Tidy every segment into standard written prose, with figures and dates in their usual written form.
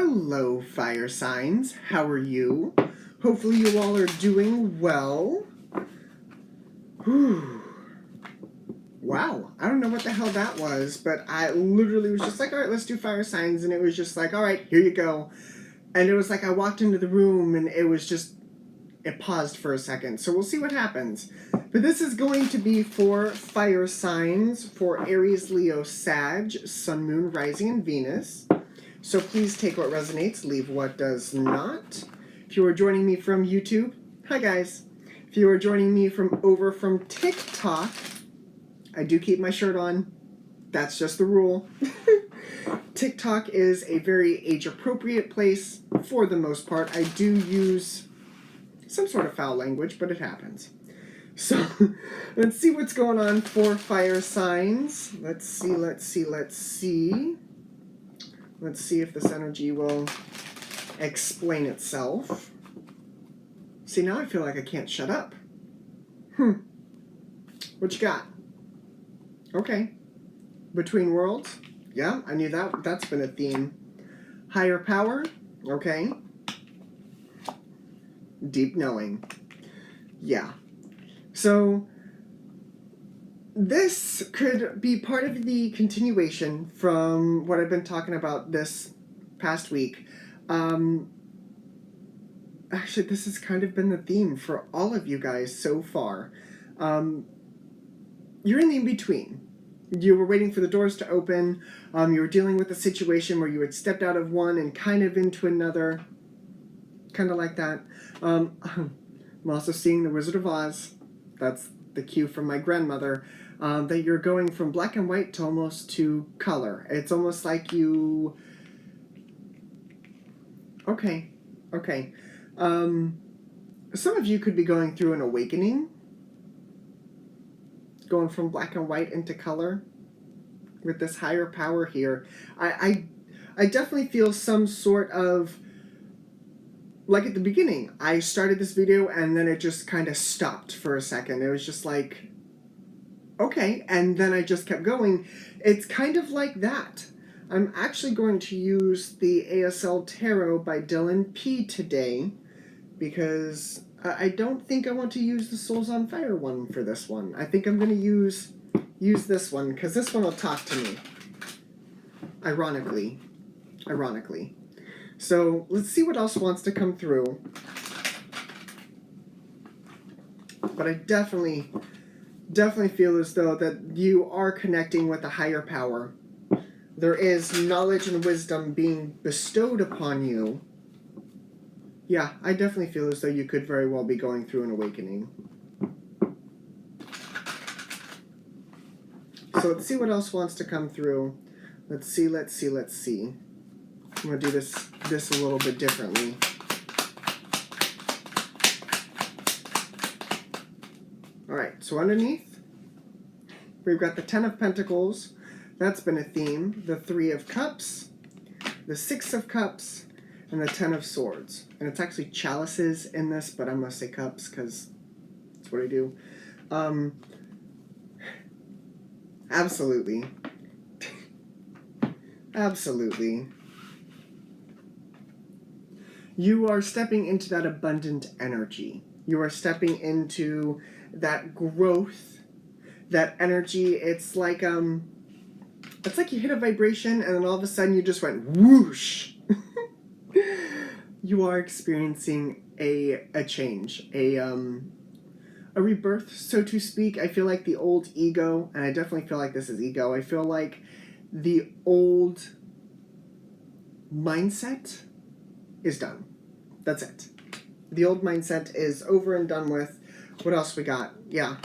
Hello, fire signs. How are you? Hopefully you all are doing well. Whew. Wow, I don't know what the hell that was, but I literally was just like, all right, let's do fire signs, and it was just like, all right, here you go. And it was like I walked into the room, and it paused for a second, so we'll see what happens. But this is going to be for fire signs for Aries, Leo, Sag, Sun, Moon, Rising, and Venus. So please take what resonates, leave what does not. If you are joining me from YouTube, hi guys. If you are joining me from TikTok, I do keep my shirt on. That's just the rule. TikTok is a very age-appropriate place for the most part. I do use some sort of foul language, but it happens. So let's see what's going on for fire signs. Let's see. Let's see if this energy will explain itself. See, now I feel like I can't shut up. What you got? Okay. Between worlds? Yeah, I knew that. That's been a theme. Higher power? Okay. Deep knowing. Yeah. So, this could be part of the continuation from what I've been talking about this past week. Actually, this has kind of been the theme for all of you guys so far. You're in the in-between. You were waiting for the doors to open. You were dealing with a situation where you had stepped out of one and kind of into another. Kind of like that. I'm also seeing The Wizard of Oz. That's the cue from my grandmother. That you're going from black and white to almost to color. It's almost like you... Okay. Some of you could be going through an awakening. Going from black and white into color. With this higher power here. I definitely feel some sort of... Like at the beginning, I started this video and then it just kind of stopped for a second. It was just like... Okay, and then I just kept going. It's kind of like that. I'm actually going to use the ASL Tarot by Dylan P today because I don't think I want to use the Souls on Fire one for this one. I think I'm going to use this one because this one will talk to me. Ironically. So let's see what else wants to come through. But I definitely feel as though that you are connecting with a higher power. There is knowledge and wisdom being bestowed upon you. Yeah, I definitely feel as though you could very well be going through an awakening. So let's see what else wants to come through. Let's see. I'm going to do this a little bit differently. Alright, so underneath, we've got the 10 of Pentacles. That's been a theme. The 3 of Cups, the 6 of Cups, and the 10 of Swords. And it's actually chalices in this, but I'm going to say cups because that's what I do. Absolutely. Absolutely. You are stepping into that abundant energy. You are stepping into that growth, that energy. It's like you hit a vibration and then all of a sudden you just went whoosh. You are experiencing a change, a rebirth, so to speak. I feel like the old ego, and I definitely feel like this is ego, I feel like the old mindset is done. That's it. The old mindset is over and done with. What else we got? Yeah.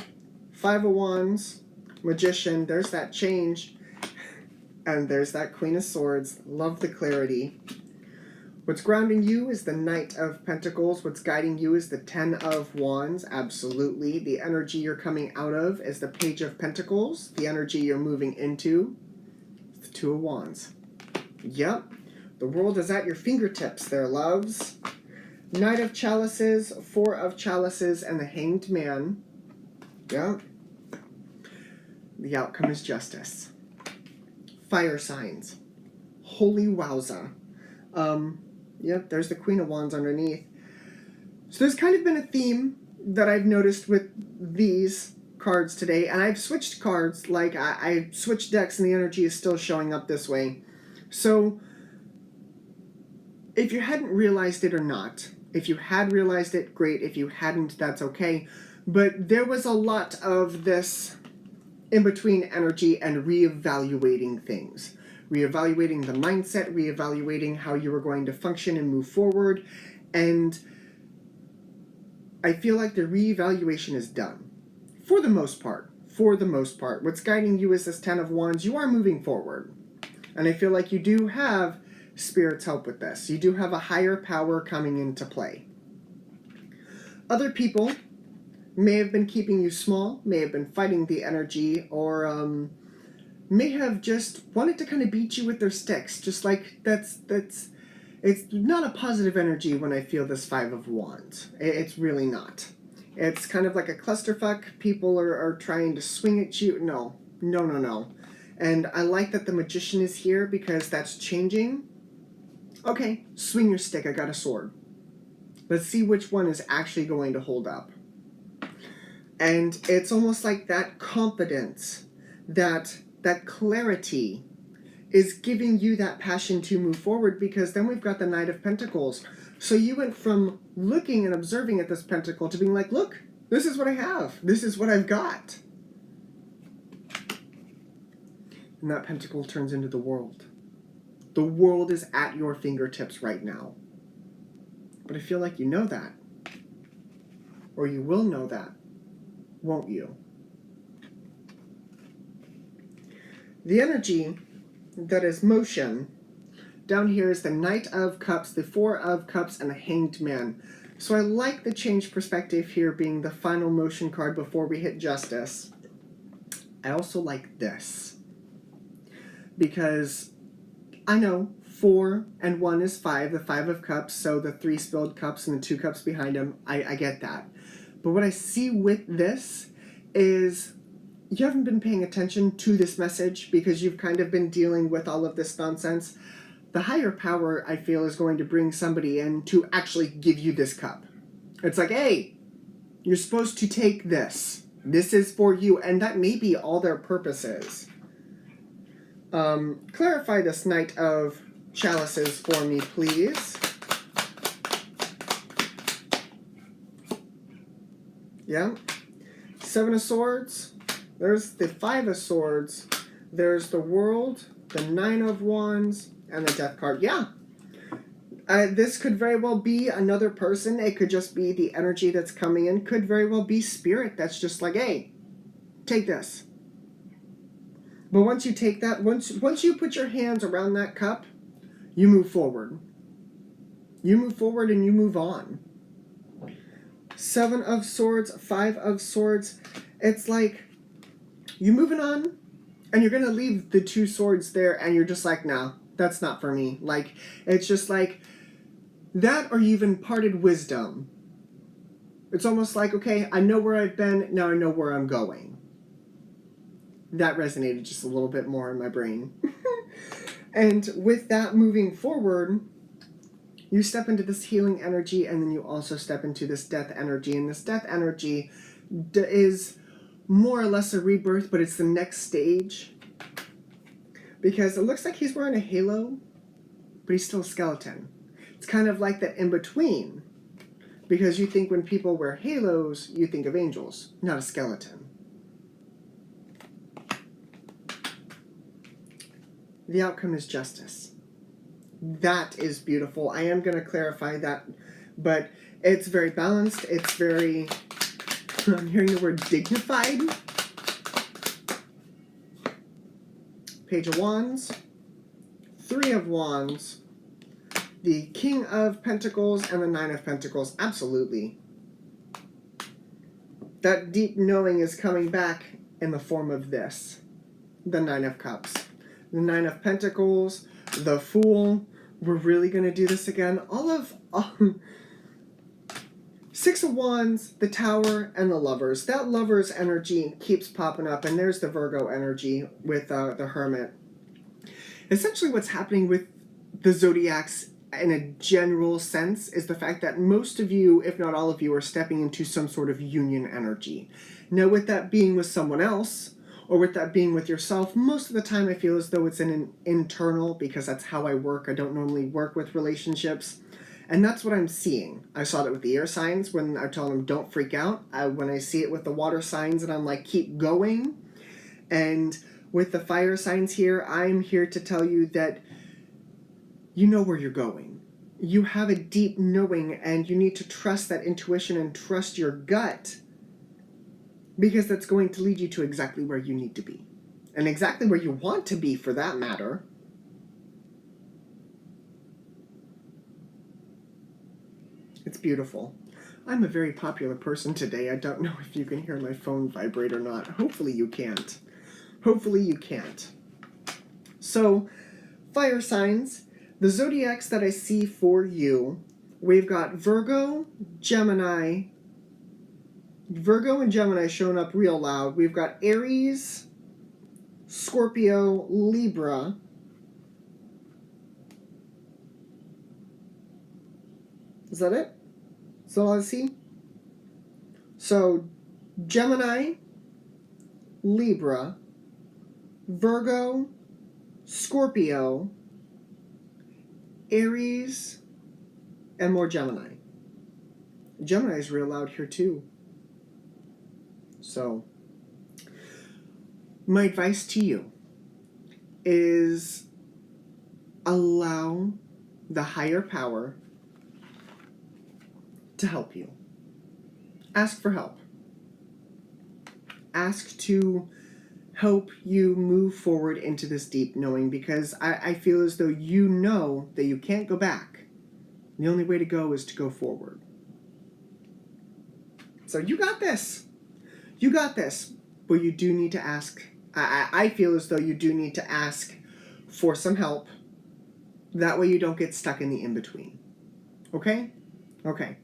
5 of Wands, Magician, there's that change. And there's that Queen of Swords. Love the clarity. What's grounding you is the Knight of Pentacles. What's guiding you is the 10 of Wands. Absolutely. The energy you're coming out of is the Page of Pentacles. The energy you're moving into is the 2 of Wands. Yep. The world is at your fingertips there, loves. Knight of Chalices, 4 of Chalices, and the Hanged Man. Yep. The outcome is justice. Fire signs. Holy wowza. Yep, there's the Queen of Wands underneath. So there's kind of been a theme that I've noticed with these cards today, and I've switched cards, like I switched decks and the energy is still showing up this way. So if you hadn't realized it or not, if you had realized it, great. If you hadn't, that's okay. But there was a lot of this in-between energy and reevaluating things. Reevaluating the mindset, reevaluating how you were going to function and move forward. And I feel like the reevaluation is done. For the most part. For the most part. What's guiding you is this Ten of Wands. You are moving forward. And I feel like you do have Spirit's help with this. You do have a higher power coming into play. Other people may have been keeping you small, may have been fighting the energy, or may have just wanted to kind of beat you with their sticks. Just like that's it's not a positive energy when I feel this Five of Wands. It's really not. It's kind of like a clusterfuck. People are trying to swing at you. No. And I like that the Magician is here because that's changing. Okay, swing your stick. I got a sword. Let's see which one is actually going to hold up. And it's almost like that confidence, that clarity is giving you that passion to move forward, because then we've got the Knight of Pentacles. So you went from looking and observing at this pentacle to being like, look, this is what I have. This is what I've got. And that pentacle turns into the world. The world is at your fingertips right now. But I feel like you know that. Or you will know that, won't you? The energy that is motion down here is the Knight of Cups, the Four of Cups, and the Hanged Man. So I like the change perspective here being the final motion card before we hit Justice. I also like this, because I know 4 and 1 is 5, the 5 of Cups, so the 3 spilled cups and the 2 cups behind him. I get that. But what I see with this is you haven't been paying attention to this message because you've kind of been dealing with all of this nonsense. The higher power, I feel, is going to bring somebody in to actually give you this cup. It's like, hey, you're supposed to take this. This is for you, and that may be all their purpose is. Clarify this Knight of Chalices for me, please. Yeah. 7 of Swords. There's the 5 of Swords. There's the World, the 9 of Wands, and the Death card. Yeah. This could very well be another person. It could just be the energy that's coming in. Could very well be Spirit that's just like, hey, take this. But once you take that, once you put your hands around that cup, you move forward. You move forward and you move on. 7 of Swords, 5 of Swords. It's like you're moving on and you're going to leave the 2 swords there and you're just like, nah, that's not for me. Like, it's just like that, or you even parted wisdom. It's almost like, okay, I know where I've been, now I know where I'm going. That resonated just a little bit more in my brain. And with that moving forward, you step into this healing energy, and then you also step into this death energy. And this death energy is more or less a rebirth, but it's the next stage. Because it looks like he's wearing a halo, but he's still a skeleton. It's kind of like that in between. Because you think when people wear halos, you think of angels, not a skeleton. The outcome is justice. That is beautiful. I am going to clarify that, but it's very balanced. It's very, I'm hearing the word dignified. Page of Wands, 3 of Wands, the King of Pentacles, and the 9 of Pentacles. Absolutely. That deep knowing is coming back in the form of this, the 9 of Cups. The 9 of Pentacles, the Fool. We're really going to do this again. All of 6 of Wands, the Tower, and the Lovers. That Lovers energy keeps popping up, and there's the Virgo energy with the Hermit. Essentially what's happening with the zodiacs in a general sense, is the fact that most of you, if not all of you, are stepping into some sort of union energy. Now, with that being with someone else, or with that being with yourself, most of the time I feel as though it's an internal, because that's how I work. I don't normally work with relationships. And that's what I'm seeing. I saw that with the air signs when I told them don't freak out. When I see it with the water signs and I'm like, keep going. And with the fire signs here, I'm here to tell you that you know where you're going. You have a deep knowing, and you need to trust that intuition and trust your gut, because that's going to lead you to exactly where you need to be. And exactly where you want to be, for that matter. It's beautiful. I'm a very popular person today. I don't know if you can hear my phone vibrate or not. Hopefully you can't. Hopefully you can't. So, fire signs. The zodiacs that I see for you, we've got Virgo and Gemini showing up real loud. We've got Aries, Scorpio, Libra. Is that it? Is that all I see? So, Gemini, Libra, Virgo, Scorpio, Aries, and more Gemini. Gemini is real loud here too. So, my advice to you is allow the higher power to help you. Ask for help. Ask to help you move forward into this deep knowing, because I feel as though you know that you can't go back. The only way to go is to go forward. So you got this. You got this. But you do need to ask. I feel as though you do need to ask for some help. That way you don't get stuck in the in-between. Okay? Okay.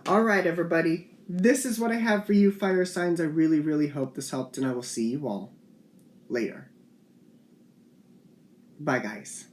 All right, everybody. This is what I have for you, fire signs. I really, really hope this helped, and I will see you all later. Bye, guys.